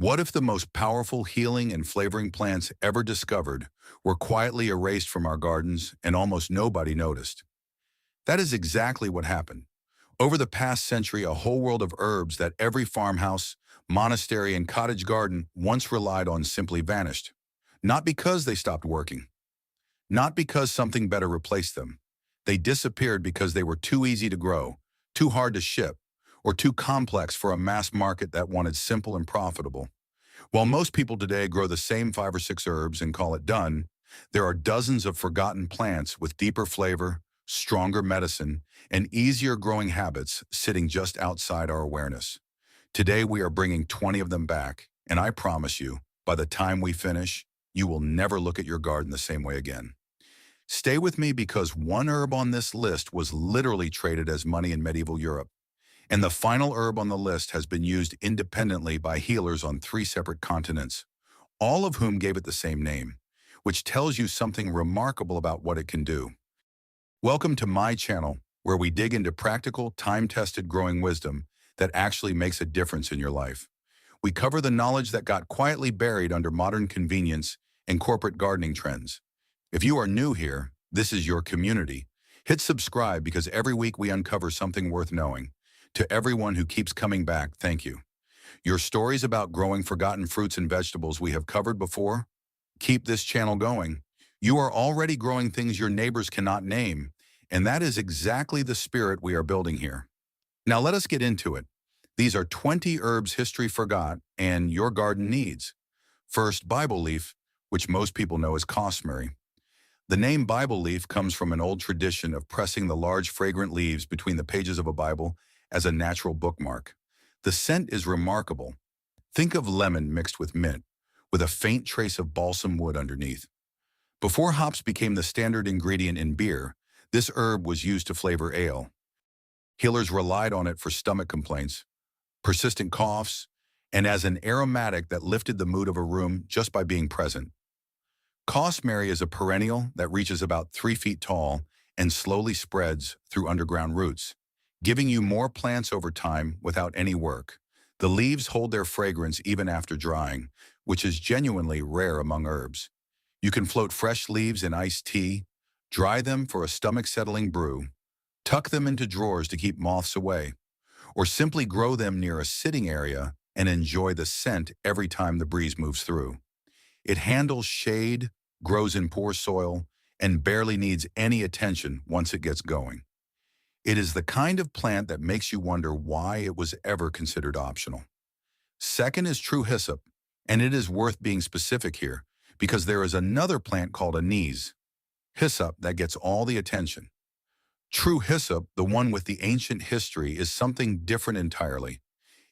What if the most powerful healing and flavoring plants ever discovered were quietly erased from our gardens and almost nobody noticed? That is exactly what happened. Over the past century, a whole world of herbs that every farmhouse, monastery, and cottage garden once relied on simply vanished. Not because they stopped working, not because something better replaced them. They disappeared because they were too easy to grow, too hard to ship, or too complex for a mass market that wanted simple and profitable. While most people today grow the same 5 or 6 herbs and call it done, there are dozens of forgotten plants with deeper flavor, stronger medicine, and easier growing habits sitting just outside our awareness. Today we are bringing 20 of them back, and I promise you, by the time we finish, you will never look at your garden the same way again. Stay with me because one herb on this list was literally traded as money in medieval Europe. And the final herb on the list has been used independently by healers on 3 separate continents, all of whom gave it the same name, which tells you something remarkable about what it can do. Welcome to my channel, where we dig into practical, time-tested growing wisdom that actually makes a difference in your life. We cover the knowledge that got quietly buried under modern convenience and corporate gardening trends. If you are new here, this is your community. Hit subscribe because every week we uncover something worth knowing. To everyone who keeps coming back, thank you. Your stories about growing forgotten fruits and vegetables we have covered before? Keep this channel going. You are already growing things your neighbors cannot name, and that is exactly the spirit we are building here. Now let us get into it. These are 20 herbs history forgot and your garden needs. First, Bible leaf, which most people know as costmary. The name Bible leaf comes from an old tradition of pressing the large fragrant leaves between the pages of a Bible as a natural bookmark. The scent is remarkable. Think of lemon mixed with mint, with a faint trace of balsam wood underneath. Before hops became the standard ingredient in beer, this herb was used to flavor ale. Healers relied on it for stomach complaints, persistent coughs, and as an aromatic that lifted the mood of a room just by being present. Costmary is a perennial that reaches about 3 feet tall and slowly spreads through underground roots, giving you more plants over time without any work. The leaves hold their fragrance even after drying, which is genuinely rare among herbs. You can float fresh leaves in iced tea, dry them for a stomach-settling brew, tuck them into drawers to keep moths away, or simply grow them near a sitting area and enjoy the scent every time the breeze moves through. It handles shade, grows in poor soil, and barely needs any attention once it gets going. It is the kind of plant that makes you wonder why it was ever considered optional. Second is true hyssop, and it is worth being specific here because there is another plant called anise, hyssop, that gets all the attention. True hyssop, the one with the ancient history, is something different entirely.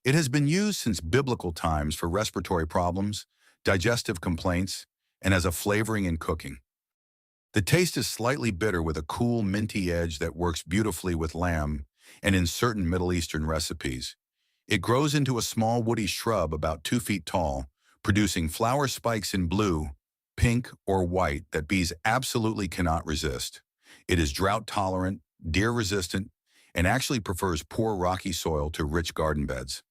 It has been used since biblical times for respiratory problems, digestive complaints, and as a flavoring in cooking. The taste is slightly bitter with a cool, minty edge that works beautifully with lamb and in certain Middle Eastern recipes. It grows into a small woody shrub about 2 feet tall, producing flower spikes in blue, pink, or white that bees absolutely cannot resist. It is drought-tolerant, deer-resistant, and actually prefers poor rocky soil to rich garden beds.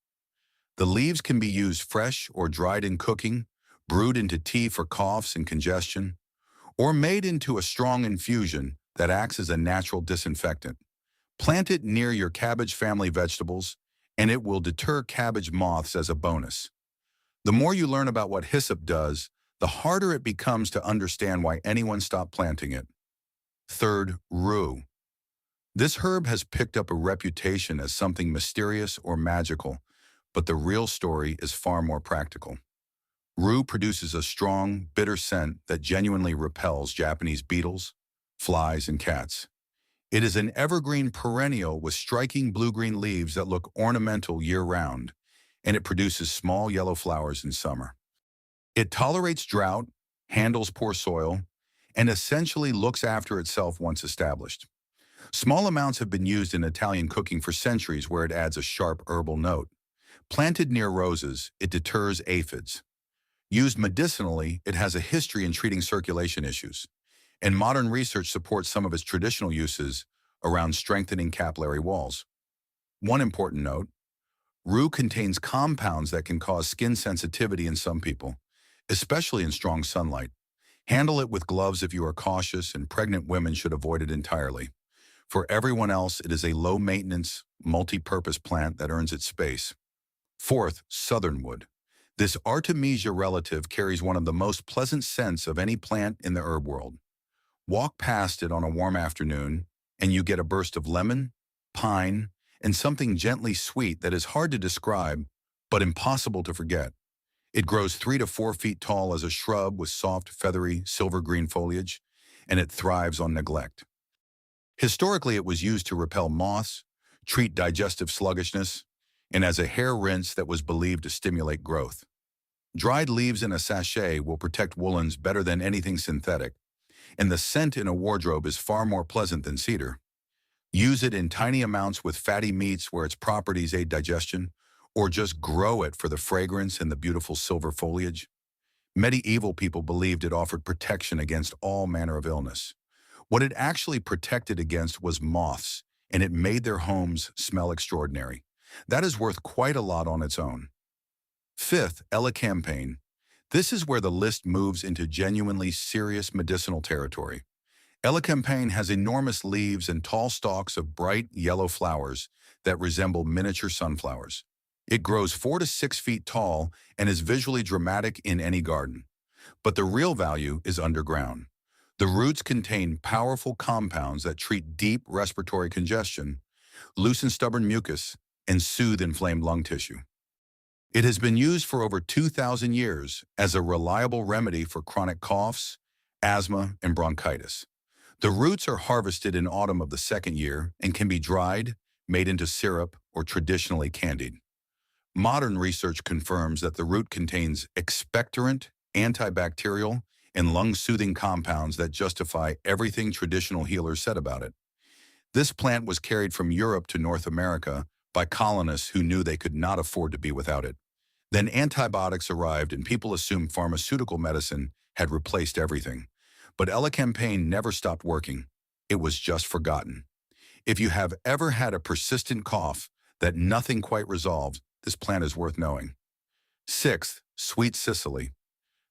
The leaves can be used fresh or dried in cooking, brewed into tea for coughs and congestion, or made into a strong infusion that acts as a natural disinfectant. Plant it near your cabbage family vegetables, and it will deter cabbage moths as a bonus. The more you learn about what hyssop does, the harder it becomes to understand why anyone stopped planting it. Third, rue. This herb has picked up a reputation as something mysterious or magical, but the real story is far more practical. Rue produces a strong, bitter scent that genuinely repels Japanese beetles, flies, and cats. It is an evergreen perennial with striking blue-green leaves that look ornamental year-round, and it produces small yellow flowers in summer. It tolerates drought, handles poor soil, and essentially looks after itself once established. Small amounts have been used in Italian cooking for centuries where it adds a sharp herbal note. Planted near roses, it deters aphids. Used medicinally, it has a history in treating circulation issues, and modern research supports some of its traditional uses around strengthening capillary walls. One important note, Rue contains compounds that can cause skin sensitivity in some people, especially in strong sunlight. Handle it with gloves if you are cautious, and pregnant women should avoid it entirely. For everyone else, it is a low-maintenance, multi-purpose plant that earns its space. Fourth, southernwood. This Artemisia relative carries one of the most pleasant scents of any plant in the herb world. Walk past it on a warm afternoon, and you get a burst of lemon, pine, and something gently sweet that is hard to describe, but impossible to forget. It grows 3 to 4 feet tall as a shrub with soft, feathery, silver-green foliage, and it thrives on neglect. Historically, it was used to repel moths, treat digestive sluggishness, and as a hair rinse that was believed to stimulate growth. Dried leaves in a sachet will protect woolens better than anything synthetic, and the scent in a wardrobe is far more pleasant than cedar. Use it in tiny amounts with fatty meats where its properties aid digestion, or just grow it for the fragrance and the beautiful silver foliage. Medieval people believed it offered protection against all manner of illness. What it actually protected against was moths, and it made their homes smell extraordinary. That is worth quite a lot on its own. Fifth, elecampane. This is where the list moves into genuinely serious medicinal territory. Elecampane has enormous leaves and tall stalks of bright yellow flowers that resemble miniature sunflowers. It grows 4 to 6 feet tall and is visually dramatic in any garden. But the real value is underground. The roots contain powerful compounds that treat deep respiratory congestion, loosen stubborn mucus, and soothe inflamed lung tissue. It has been used for over 2,000 years as a reliable remedy for chronic coughs, asthma, and bronchitis. The roots are harvested in autumn of the second year and can be dried, made into syrup, or traditionally candied. Modern research confirms that the root contains expectorant, antibacterial, and lung-soothing compounds that justify everything traditional healers said about it. This plant was carried from Europe to North America by colonists who knew they could not afford to be without it. Then antibiotics arrived and people assumed pharmaceutical medicine had replaced everything. But elecampane never stopped working. It was just forgotten. If you have ever had a persistent cough that nothing quite resolved, this plant is worth knowing. Sixth, sweet cicely.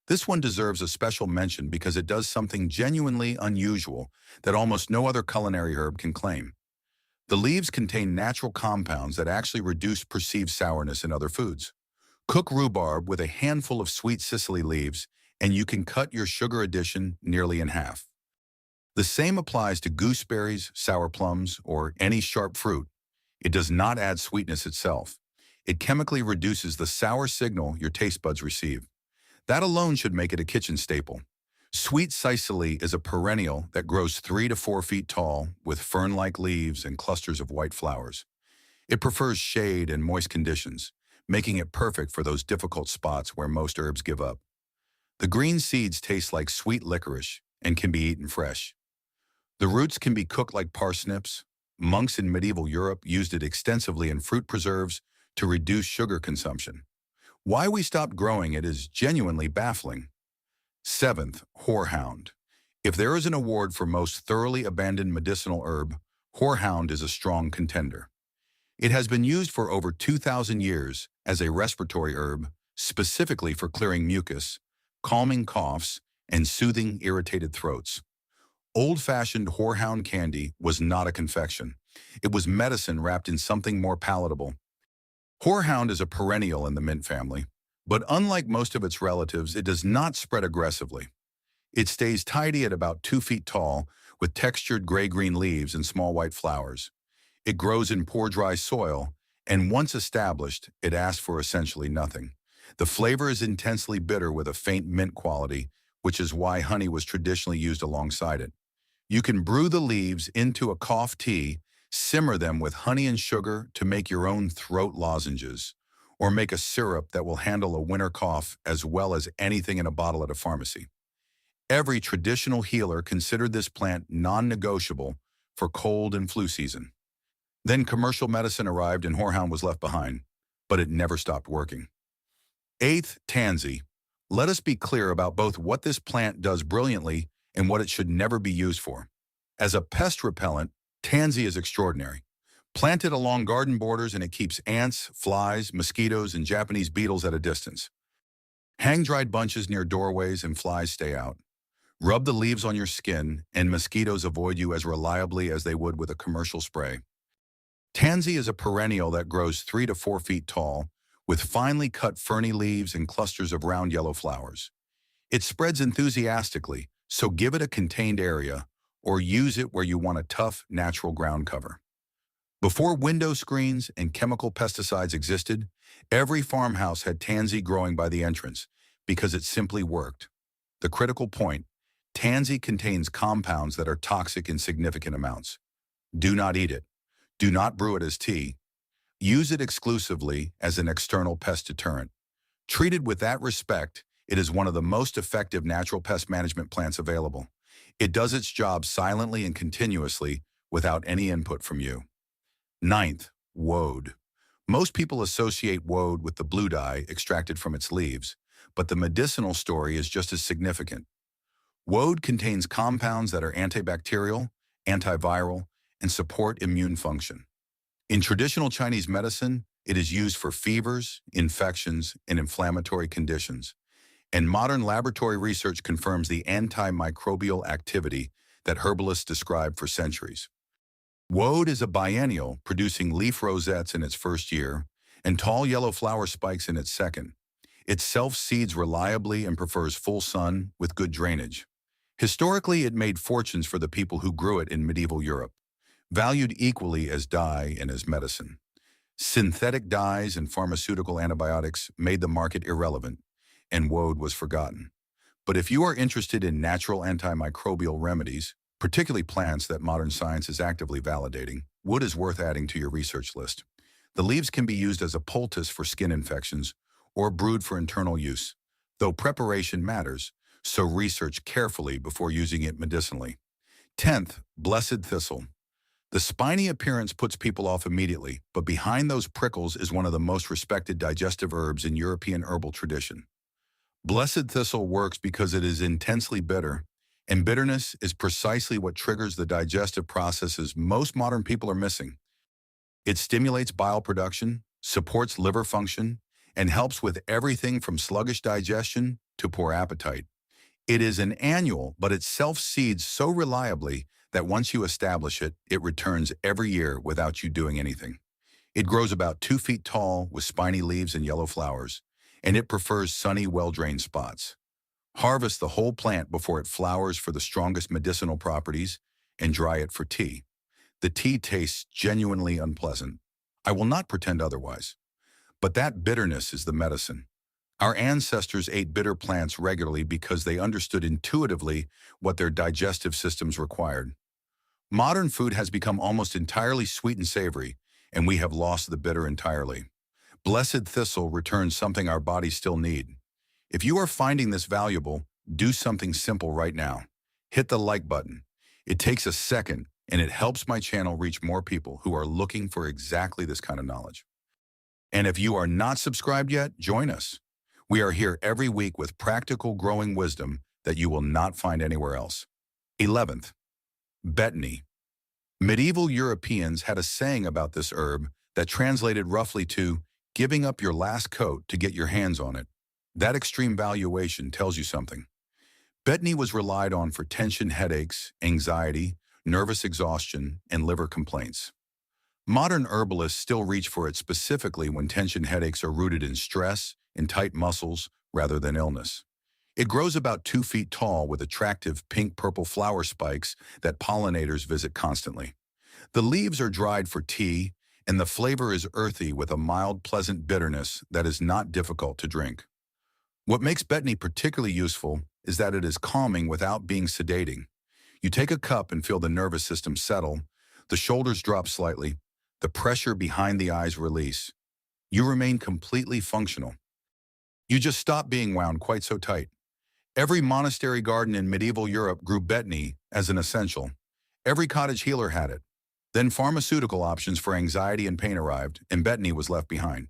This one deserves a special mention because it does something genuinely unusual that almost no other culinary herb can claim. The leaves contain natural compounds that actually reduce perceived sourness in other foods. Cook rhubarb with a handful of sweet cicely leaves, and you can cut your sugar addition nearly in half. The same applies to gooseberries, sour plums, or any sharp fruit. It does not add sweetness itself. It chemically reduces the sour signal your taste buds receive. That alone should make it a kitchen staple. Sweet cicely is a perennial that grows 3 to 4 feet tall with fern-like leaves and clusters of white flowers. It prefers shade and moist conditions, making it perfect for those difficult spots where most herbs give up. The green seeds taste like sweet licorice and can be eaten fresh. The roots can be cooked like parsnips. Monks in medieval Europe used it extensively in fruit preserves to reduce sugar consumption. Why we stopped growing it is genuinely baffling. Seventh, horehound. If there is an award for most thoroughly abandoned medicinal herb, horehound is a strong contender. It has been used for over 2,000 years as a respiratory herb, specifically for clearing mucus, calming coughs, and soothing irritated throats. Old-fashioned horehound candy was not a confection. It was medicine wrapped in something more palatable. Horehound is a perennial in the mint family, but unlike most of its relatives, it does not spread aggressively. It stays tidy at about 2 feet tall, with textured gray-green leaves and small white flowers. It grows in poor dry soil, and once established, it asks for essentially nothing. The flavor is intensely bitter with a faint mint quality, which is why honey was traditionally used alongside it. You can brew the leaves into a cough tea, simmer them with honey and sugar to make your own throat lozenges, or make a syrup that will handle a winter cough as well as anything in a bottle at a pharmacy. Every traditional healer considered this plant non-negotiable for cold and flu season. Then commercial medicine arrived and horehound was left behind, but it never stopped working. Eighth, tansy. Let us be clear about both what this plant does brilliantly and what it should never be used for. As a pest repellent, tansy is extraordinary, Plant it along garden borders and it keeps ants, flies, mosquitoes, and Japanese beetles at a distance. Hang dried bunches near doorways and flies stay out. Rub the leaves on your skin and mosquitoes avoid you as reliably as they would with a commercial spray. Tansy is a perennial that grows 3 to 4 feet tall, with finely cut ferny leaves and clusters of round yellow flowers. It spreads enthusiastically, so give it a contained area or use it where you want a tough, natural ground cover. Before window screens and chemical pesticides existed, every farmhouse had tansy growing by the entrance because it simply worked. The critical point: tansy contains compounds that are toxic in significant amounts. Do not eat it. Do not brew it as tea. Use it exclusively as an external pest deterrent. Treated with that respect, it is one of the most effective natural pest management plants available. It does its job silently and continuously without any input from you. Ninth, woad. Most people associate woad with the blue dye extracted from its leaves, but the medicinal story is just as significant. Woad contains compounds that are antibacterial, antiviral, and support immune function. In traditional Chinese medicine, it is used for fevers, infections, and inflammatory conditions. And modern laboratory research confirms the antimicrobial activity that herbalists described for centuries. Woad is a biennial, producing leaf rosettes in its first year and tall yellow flower spikes in its second. It self-seeds reliably and prefers full sun with good drainage. Historically, it made fortunes for the people who grew it in medieval Europe, valued equally as dye and as medicine. Synthetic dyes and pharmaceutical antibiotics made the market irrelevant, and woad was forgotten. But if you are interested in natural antimicrobial remedies, particularly plants that modern science is actively validating, wood is worth adding to your research list. The leaves can be used as a poultice for skin infections or brewed for internal use, though preparation matters, so research carefully before using it medicinally. 10th, blessed thistle. The spiny appearance puts people off immediately, but behind those prickles is one of the most respected digestive herbs in European herbal tradition. Blessed thistle works because it is intensely bitter, and bitterness is precisely what triggers the digestive processes most modern people are missing. It stimulates bile production, supports liver function, and helps with everything from sluggish digestion to poor appetite. It is an annual, but it self-seeds so reliably that once you establish it, it returns every year without you doing anything. It grows about 2 feet tall with spiny leaves and yellow flowers, and it prefers sunny, well-drained spots. Harvest the whole plant before it flowers for the strongest medicinal properties and dry it for tea. The tea tastes genuinely unpleasant. I will not pretend otherwise. But that bitterness is the medicine. Our ancestors ate bitter plants regularly because they understood intuitively what their digestive systems required. Modern food has become almost entirely sweet and savory, and we have lost the bitter entirely. Blessed thistle returns something our bodies still need. If you are finding this valuable, do something simple right now. Hit the like button. It takes a second, and it helps my channel reach more people who are looking for exactly this kind of knowledge. And if you are not subscribed yet, join us. We are here every week with practical growing wisdom that you will not find anywhere else. 11th, betony. Medieval Europeans had a saying about this herb that translated roughly to giving up your last coat to get your hands on it. That extreme valuation tells you something. Betony was relied on for tension headaches, anxiety, nervous exhaustion, and liver complaints. Modern herbalists still reach for it specifically when tension headaches are rooted in stress and tight muscles rather than illness. It grows about 2 feet tall with attractive pink-purple flower spikes that pollinators visit constantly. The leaves are dried for tea, and the flavor is earthy with a mild, pleasant bitterness that is not difficult to drink. What makes betony particularly useful is that it is calming without being sedating. You take a cup and feel the nervous system settle, the shoulders drop slightly, the pressure behind the eyes release. You remain completely functional. You just stop being wound quite so tight. Every monastery garden in medieval Europe grew betony as an essential. Every cottage healer had it. Then pharmaceutical options for anxiety and pain arrived, and betony was left behind.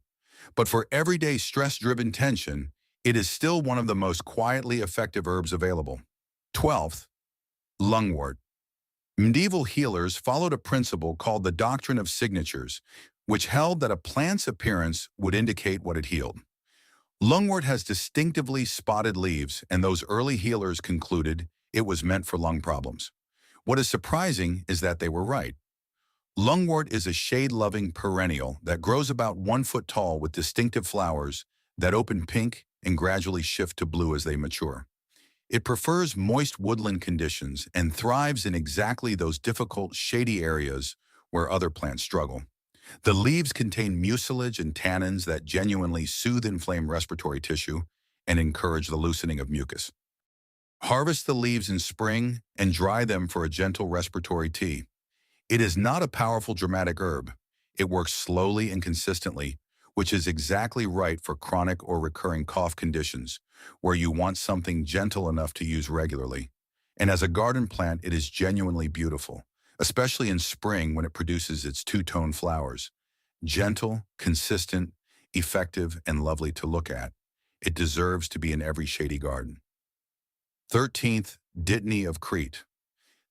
But for everyday stress-driven tension, it is still one of the most quietly effective herbs available. 12th, lungwort. Medieval healers followed a principle called the doctrine of signatures, which held that a plant's appearance would indicate what it healed. Lungwort has distinctively spotted leaves, and those early healers concluded it was meant for lung problems. What is surprising is that they were right. Lungwort is a shade-loving perennial that grows about 1 foot tall with distinctive flowers that open pink and gradually shift to blue as they mature. It prefers moist woodland conditions and thrives in exactly those difficult, shady areas where other plants struggle. The leaves contain mucilage and tannins that genuinely soothe inflamed respiratory tissue and encourage the loosening of mucus. Harvest the leaves in spring and dry them for a gentle respiratory tea. It is not a powerful, dramatic herb. It works slowly and consistently, which is exactly right for chronic or recurring cough conditions, where you want something gentle enough to use regularly. And as a garden plant, it is genuinely beautiful, especially in spring when it produces its two-tone flowers. Gentle, consistent, effective, and lovely to look at. It deserves to be in every shady garden. 13th, Dittany of Crete.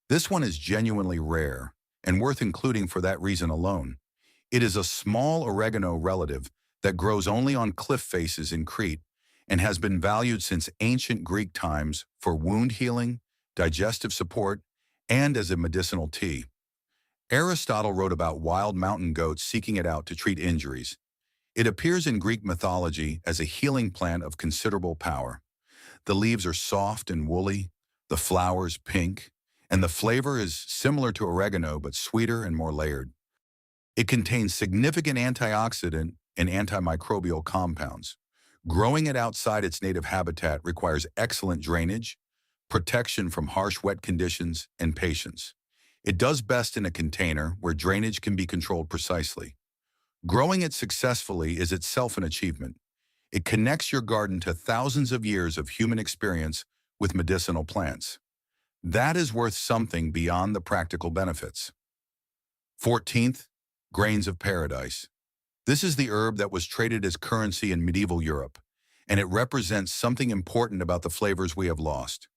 This one is genuinely rare and worth including for that reason alone. It is a small oregano relative that grows only on cliff faces in Crete and has been valued since ancient Greek times for wound healing, digestive support, and as a medicinal tea. Aristotle wrote about wild mountain goats seeking it out to treat injuries. It appears in Greek mythology as a healing plant of considerable power. The leaves are soft and woolly, the flowers pink, and the flavor is similar to oregano but sweeter and more layered. It contains significant antioxidant and antimicrobial compounds. Growing it outside its native habitat requires excellent drainage, protection from harsh wet conditions, and patience. It does best in a container where drainage can be controlled precisely. Growing it successfully is itself an achievement. It connects your garden to thousands of years of human experience with medicinal plants. That is worth something beyond the practical benefits. 14th, grains of paradise. This is the herb that was traded as currency in medieval Europe, and it represents something important about the flavors we have lost.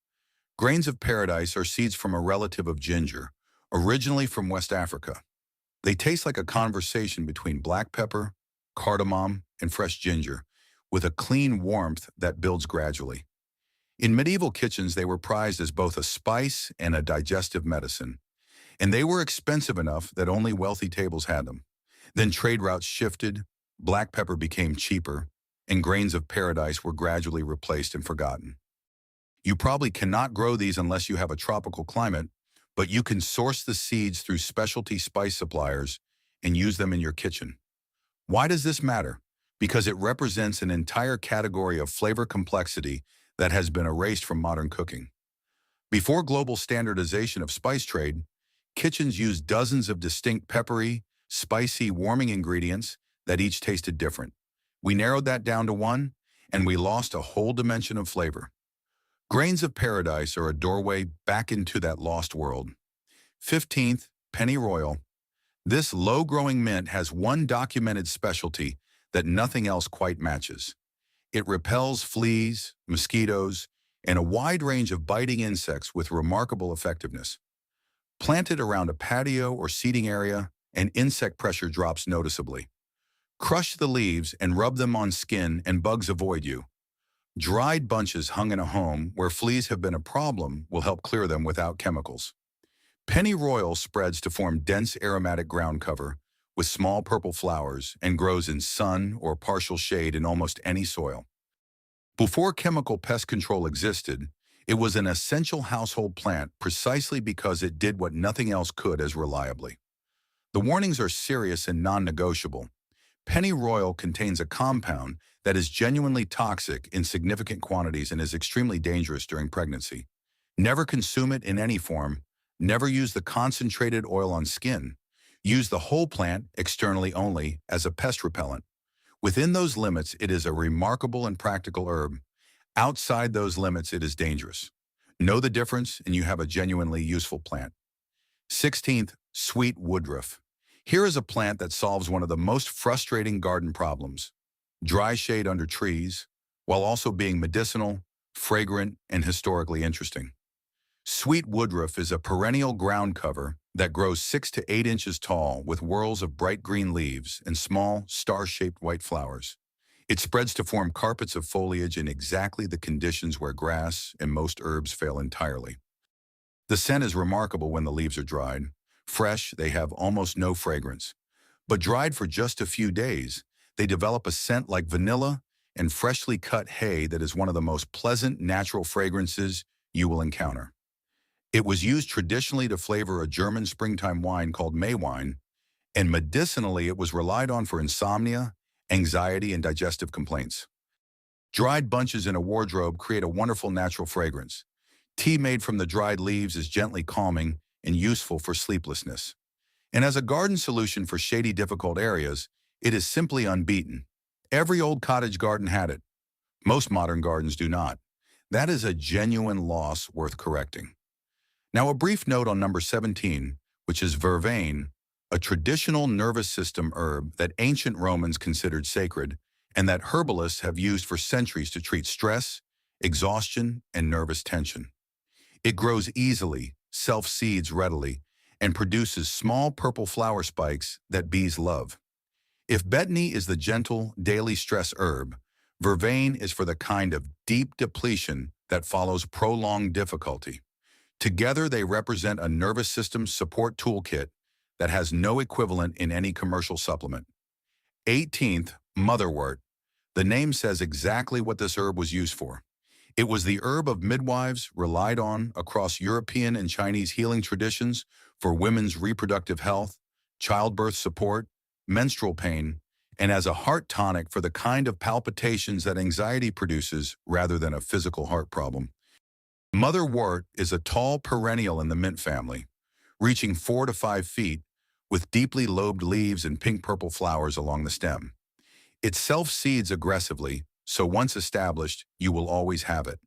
Grains of paradise are seeds from a relative of ginger, originally from West Africa. They taste like a conversation between black pepper, cardamom, and fresh ginger, with a clean warmth that builds gradually. In medieval kitchens, they were prized as both a spice and a digestive medicine, and they were expensive enough that only wealthy tables had them. Then trade routes shifted, black pepper became cheaper, and grains of paradise were gradually replaced and forgotten. You probably cannot grow these unless you have a tropical climate, but you can source the seeds through specialty spice suppliers and use them in your kitchen. Why does this matter? Because it represents an entire category of flavor complexity that has been erased from modern cooking. Before global standardization of spice trade, kitchens used dozens of distinct peppery, spicy, warming ingredients that each tasted different. We narrowed that down to one, and we lost a whole dimension of flavor. Grains of paradise are a doorway back into that lost world. 15th, pennyroyal. This low-growing mint has one documented specialty that nothing else quite matches. It repels fleas, mosquitoes, and a wide range of biting insects with remarkable effectiveness. Plant it around a patio or seating area, and insect pressure drops noticeably. Crush the leaves and rub them on skin and bugs avoid you. Dried bunches hung in a home where fleas have been a problem will help clear them without chemicals. Pennyroyal spreads to form dense aromatic ground cover with small purple flowers and grows in sun or partial shade in almost any soil. Before chemical pest control existed, it was an essential household plant precisely because it did what nothing else could as reliably. The warnings are serious and non-negotiable. Pennyroyal contains a compound that is genuinely toxic in significant quantities and is extremely dangerous during pregnancy. Never consume it in any form. Never use the concentrated oil on skin. Use the whole plant, externally only, as a pest repellent. Within those limits, it is a remarkable and practical herb. Outside those limits, it is dangerous. Know the difference, and you have a genuinely useful plant. 16th, sweet woodruff. Here is a plant that solves one of the most frustrating garden problems: dry shade under trees, while also being medicinal, fragrant, and historically interesting. Sweet woodruff is a perennial ground cover that grows 6 to 8 inches tall with whorls of bright green leaves and small, star-shaped white flowers. It spreads to form carpets of foliage in exactly the conditions where grass and most herbs fail entirely. The scent is remarkable when the leaves are dried. Fresh, they have almost no fragrance. But dried for just a few days, they develop a scent like vanilla and freshly cut hay that is one of the most pleasant natural fragrances you will encounter. It was used traditionally to flavor a German springtime wine called May wine, and medicinally it was relied on for insomnia, anxiety, and digestive complaints. Dried bunches in a wardrobe create a wonderful natural fragrance. Tea made from the dried leaves is gently calming and useful for sleeplessness. And as a garden solution for shady, difficult areas, it is simply unbeaten. Every old cottage garden had it. Most modern gardens do not. That is a genuine loss worth correcting. Now, a brief note on number 17, which is vervain, a traditional nervous system herb that ancient Romans considered sacred and that herbalists have used for centuries to treat stress, exhaustion, and nervous tension. It grows easily, self-seeds readily, and produces small purple flower spikes that bees love. If betony is the gentle, daily stress herb, vervain is for the kind of deep depletion that follows prolonged difficulty. Together, they represent a nervous system support toolkit that has no equivalent in any commercial supplement. 18th, motherwort. The name says exactly what this herb was used for. It was the herb of midwives relied on across European and Chinese healing traditions for women's reproductive health, childbirth support, menstrual pain, and as a heart tonic for the kind of palpitations that anxiety produces rather than a physical heart problem. Motherwort is a tall perennial in the mint family, reaching 4 to 5 feet, with deeply lobed leaves and pink-purple flowers along the stem. It self-seeds aggressively, so once established, you will always have it.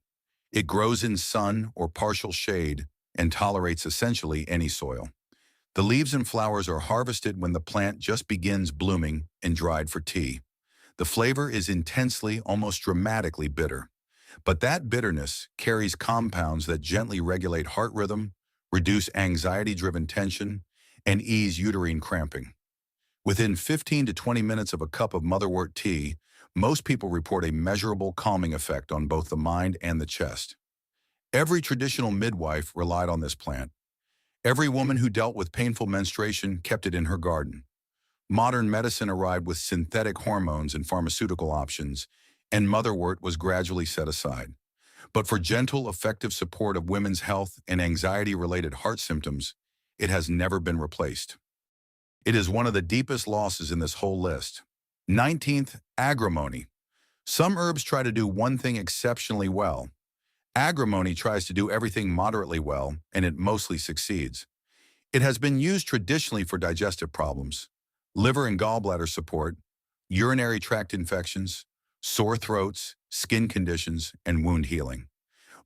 It grows in sun or partial shade and tolerates essentially any soil. The leaves and flowers are harvested when the plant just begins blooming and dried for tea. The flavor is intensely, almost dramatically bitter. But that bitterness carries compounds that gently regulate heart rhythm, reduce anxiety-driven tension, and ease uterine cramping. Within 15 to 20 minutes of a cup of motherwort tea, most people report a measurable calming effect on both the mind and the chest. Every traditional midwife relied on this plant. Every woman who dealt with painful menstruation kept it in her garden. Modern medicine arrived with synthetic hormones and pharmaceutical options, and motherwort was gradually set aside. But for gentle, effective support of women's health and anxiety-related heart symptoms, it has never been replaced. It is one of the deepest losses in this whole list. 19th, agrimony. Some herbs try to do one thing exceptionally well. Agrimony tries to do everything moderately well, and it mostly succeeds. It has been used traditionally for digestive problems, liver and gallbladder support, urinary tract infections, sore throats, skin conditions, and wound healing.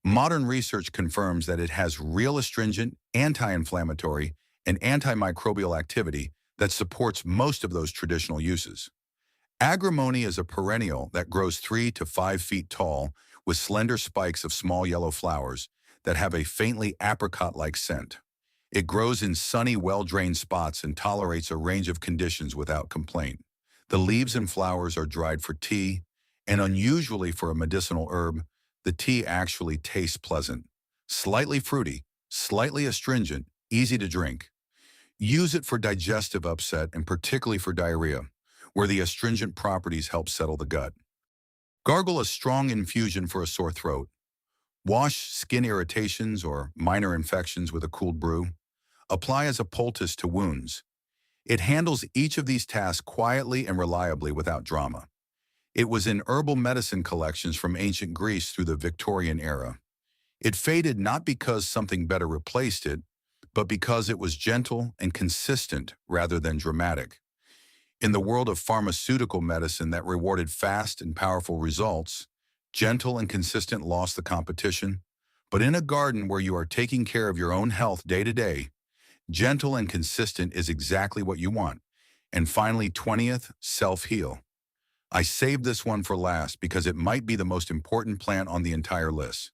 Modern research confirms that it has real astringent, anti-inflammatory, and antimicrobial activity that supports most of those traditional uses. Agrimony is a perennial that grows 3 to 5 feet tall with slender spikes of small yellow flowers that have a faintly apricot-like scent. It grows in sunny, well-drained spots and tolerates a range of conditions without complaint. The leaves and flowers are dried for tea, and unusually for a medicinal herb, the tea actually tastes pleasant. Slightly fruity, slightly astringent, easy to drink. Use it for digestive upset and particularly for diarrhea, where the astringent properties help settle the gut. Gargle a strong infusion for a sore throat. Wash skin irritations or minor infections with a cooled brew. Apply as a poultice to wounds. It handles each of these tasks quietly and reliably without drama. It was in herbal medicine collections from ancient Greece through the Victorian era. It faded not because something better replaced it, but because it was gentle and consistent rather than dramatic. In the world of pharmaceutical medicine that rewarded fast and powerful results, gentle and consistent lost the competition. But in a garden where you are taking care of your own health day to day, gentle and consistent is exactly what you want. And finally, 20th, self-heal. I saved this one for last because it might be the most important plant on the entire list.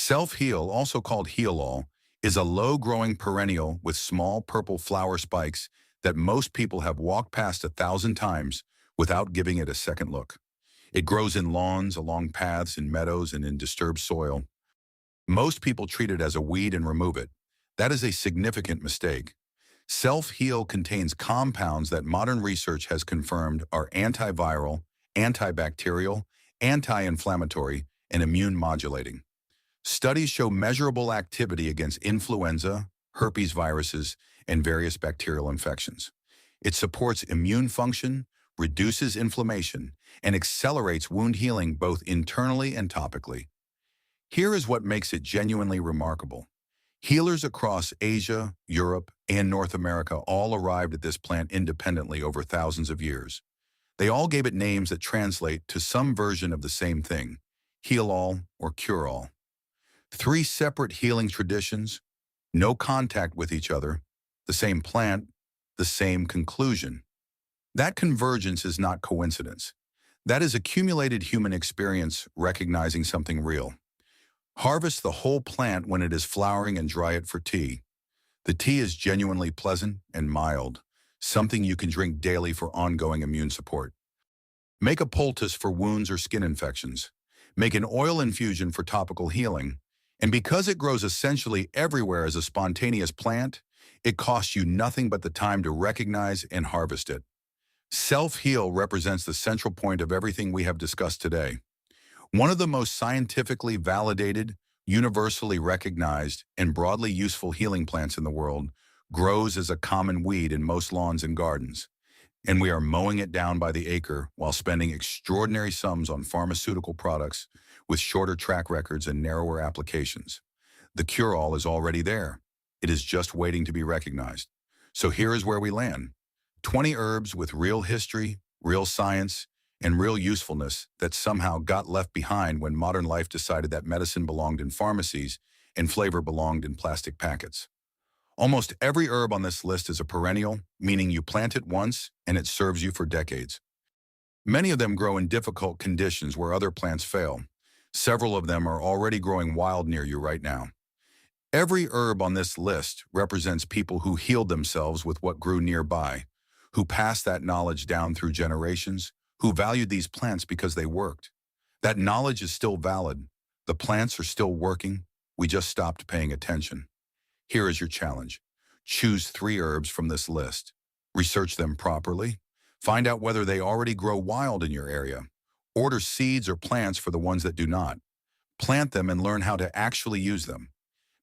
Self-heal, also called heal-all, is a low-growing perennial with small purple flower spikes that most people have walked past 1,000 times without giving it a second look. It grows in lawns, along paths, in meadows, and in disturbed soil. Most people treat it as a weed and remove it. That is a significant mistake. Self-heal contains compounds that modern research has confirmed are antiviral, antibacterial, anti-inflammatory, and immune modulating. Studies show measurable activity against influenza, herpes viruses, and various bacterial infections. It supports immune function, reduces inflammation, and accelerates wound healing both internally and topically. Here is what makes it genuinely remarkable. Healers across Asia, Europe, and North America all arrived at this plant independently over thousands of years. They all gave it names that translate to some version of the same thing: heal-all or cure-all. Three separate healing traditions, no contact with each other, the same plant, the same conclusion. That convergence is not coincidence. That is accumulated human experience recognizing something real. Harvest the whole plant when it is flowering and dry it for tea. The tea is genuinely pleasant and mild, something you can drink daily for ongoing immune support. Make a poultice for wounds or skin infections. Make an oil infusion for topical healing. And because it grows essentially everywhere as a spontaneous plant, it costs you nothing but the time to recognize and harvest it. Self-heal represents the central point of everything we have discussed today. One of the most scientifically validated, universally recognized, and broadly useful healing plants in the world grows as a common weed in most lawns and gardens, and we are mowing it down by the acre while spending extraordinary sums on pharmaceutical products with shorter track records and narrower applications. The cure-all is already there. It is just waiting to be recognized. So here is where we land. 20 herbs with real history, real science, and real usefulness that somehow got left behind when modern life decided that medicine belonged in pharmacies and flavor belonged in plastic packets. Almost every herb on this list is a perennial, meaning you plant it once and it serves you for decades. Many of them grow in difficult conditions where other plants fail. Several of them are already growing wild near you right now. Every herb on this list represents people who healed themselves with what grew nearby, who passed that knowledge down through generations, who valued these plants because they worked. That knowledge is still valid. The plants are still working. We just stopped paying attention. Here is your challenge. Choose 3 herbs from this list. Research them properly. Find out whether they already grow wild in your area. Order seeds or plants for the ones that do not. Plant them and learn how to actually use them.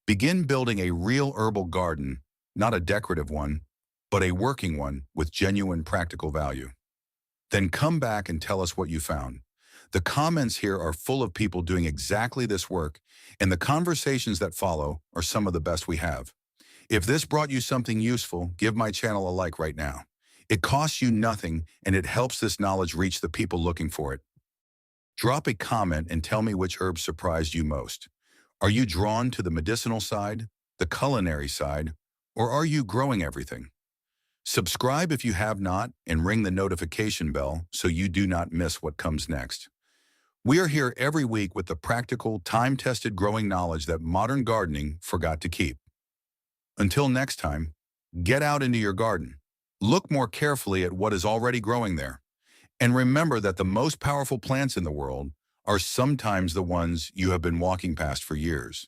Begin building a real herbal garden, not a decorative one, but a working one with genuine practical value. Then come back and tell us what you found. The comments here are full of people doing exactly this work, and the conversations that follow are some of the best we have. If this brought you something useful, give my channel a like right now. It costs you nothing, and it helps this knowledge reach the people looking for it. Drop a comment and tell me which herb surprised you most. Are you drawn to the medicinal side, the culinary side, or are you growing everything? Subscribe if you have not, and ring the notification bell so you do not miss what comes next. We are here every week with the practical, time-tested growing knowledge that modern gardening forgot to keep. Until next time, get out into your garden. Look more carefully at what is already growing there. And remember that the most powerful plants in the world are sometimes the ones you have been walking past for years.